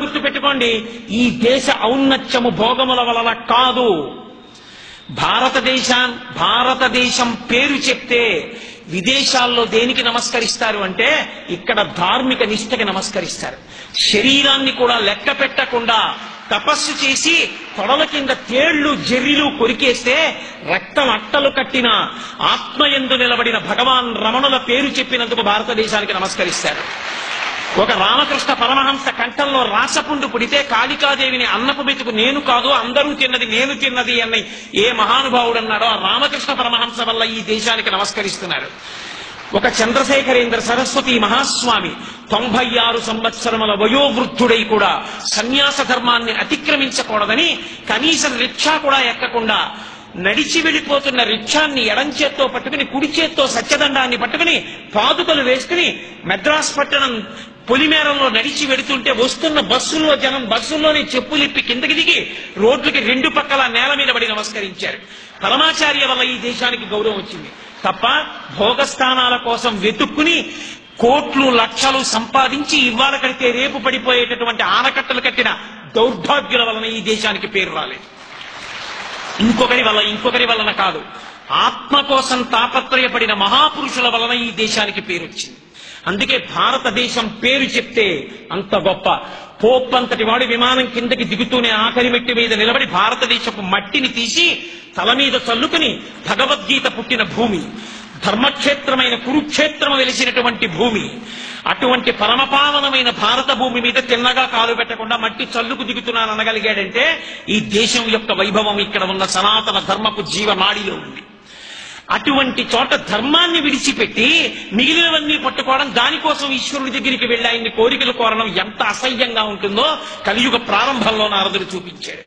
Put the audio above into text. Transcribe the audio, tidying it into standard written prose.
గుర్తుపెట్టుకోండి, ఈ దేశ ఔన్నత్యము భోగముల వలన కాదు. భారతదేశం పేరు చెప్తే విదేశాల్లో దేనికి నమస్కరిస్తారు అంటే ఇక్కడ ధార్మిక నిష్ఠకి నమస్కరిస్తారు. శరీరాన్ని కూడా లెక్క పెట్టకుండా తపస్సు చేసి తొడల కింద తేళ్లు జర్రిలు కొరికేస్తే రక్తం అట్టలు కట్టిన ఆత్మయందు నిలబడిన భగవాన్ రమణుల పేరు చెప్పినందుకు భారతదేశానికి నమస్కరిస్తారు. ఒక రామకృష్ణ పరమహంస కంఠంలో రాసపుండు పుడితే కాళికాదేవిని అన్నపు మెతుకు నేను కాదు అందరూ తిన్నది నేను తిన్నది అని ఏ మహానుభావుడు అన్నాడో ఆ రామకృష్ణ పరమహంస వల్ల ఈ దేశానికి నమస్కరిస్తున్నారు. ఒక చంద్రశేఖరేంద్ర సరస్వతి మహాస్వామి 96 సంవత్సరముల వయోవృద్ధుడై కూడా సన్యాస ధర్మాన్ని అతిక్రమించకూడదని కనీసం రిక్షా కూడా ఎక్కకుండా నడిచి వెళ్ళిపోతున్న రిక్షాన్ని ఎడం చేత్తో పట్టుకుని కుడి చేత్తో సత్యదండాన్ని పట్టుకుని పాదుకలు వేసుకుని మద్రాస్ పట్టణం పొలిమేరంలో నడిచి వెడుతుంటే వస్తున్న బస్సుల్లో జనం బస్సుల్లోనే చెప్పులిప్పి కిందకి దిగి రోడ్లకి రెండు పక్కల నేల మీద పడి నమస్కరించారు. పరమాచార్య వల్ల ఈ దేశానికి గౌరవం వచ్చింది తప్ప భోగస్థానాల కోసం వెతుక్కుని కోట్లు లక్షలు సంపాదించి ఇవాళ కడితే రేపు పడిపోయేటటువంటి ఆనకట్టలు కట్టిన దౌర్భాగ్యుల వలన ఈ దేశానికి పేరు రాలేదు. ఇంకొకరి వలన కాదు, ఆత్మ కోసం తాపత్రయపడిన మహాపురుషుల వలన ఈ దేశానికి పేరు వచ్చింది. అందుకే భారతదేశం పేరు చెప్తే అంత గొప్ప. పోప్ అంతటి వాడి విమానం కిందకి దిగుతూనే ఆఖరి మెట్టి మీద నిలబడి భారతదేశపు మట్టిని తీసి తల మీద చల్లుకుని భగవద్గీత పుట్టిన భూమి, ధర్మక్షేత్రమైన కురుక్షేత్రము వెలిసినటువంటి భూమి, అటువంటి పరమపావనమైన భారత భూమి మీద తిన్నగా కాలు పెట్టకుండా మట్టి చల్లుకు దిగుతున్నాను అనగలిగాడంటే ఈ దేశం యొక్క వైభవం ఇక్కడ ఉన్న సనాతన ధర్మపు జీవనాడిలో ఉంది. అటువంటి చోట ధర్మాన్ని విడిచిపెట్టి మిగిలినవన్నీ పట్టుకోవడం, దానికోసం ఈశ్వరుడి దగ్గరికి వెళ్ళి ఆయన్ని కోరికలు కోరడం ఎంత అసహ్యంగా ఉంటుందో కలియుగ ప్రారంభంలో నారదుడు చూపించాడు.